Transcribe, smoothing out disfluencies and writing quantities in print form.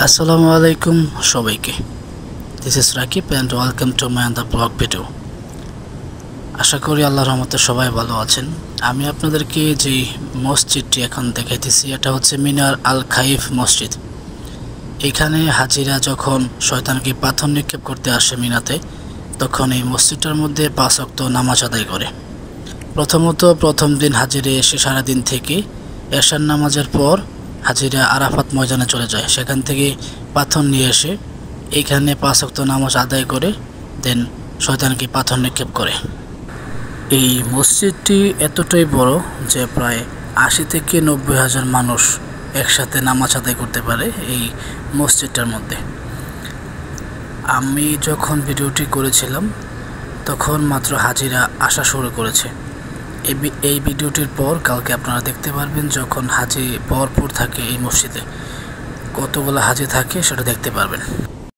আসসালামু আলাইকুম সবাইকে। This is Rakib and welcome to my আন্দার ব্লগ ভিডিও। আশা করি আল্লাহর রহমতে সবাই ভালো আছেন। আমি আপনাদেরকে যে মসজিদটি এখন দেখাইতেছি এটা হচ্ছে মিনার আল খাইফ মসজিদ। এখানে হাজিরা যখন শয়তানকে পাথর নিক্ষেপ করতে আসে মিনাতে, তখন এই মসজিদটার মধ্যে 5 ওয়াক্ত নামাজ আদায় করে। প্রথম দিন হাজিরা এসে সারাদিন থেকে এশার নামাজের পর হাজিরা আরাফাত ময়দানে চলে যায়। সেখান থেকে পাথর নিয়ে এসে এইখানে 5 ওয়াক্ত নামাজ আদায় করে দেন শয়তানকে পাথর নিক্ষেপ করে। এই মসজিদটি এতটাই বড় যে প্রায় 80 থেকে 90 হাজার মানুষ একসাথে নামাজ আদায় করতে পারে এই মসজিদটার মধ্যে। আমি যখন ভিডিওটি করেছিলাম তখন মাত্র হাজিরা আসা শুরু করেছে। এই ভিডিওটির পর কালকে আপনারা দেখতে পারবেন যখন হাজি ভরপুর থাকে এই মসজিদে, কতগুলো হাজি থাকে সেটা দেখতে পারবেন।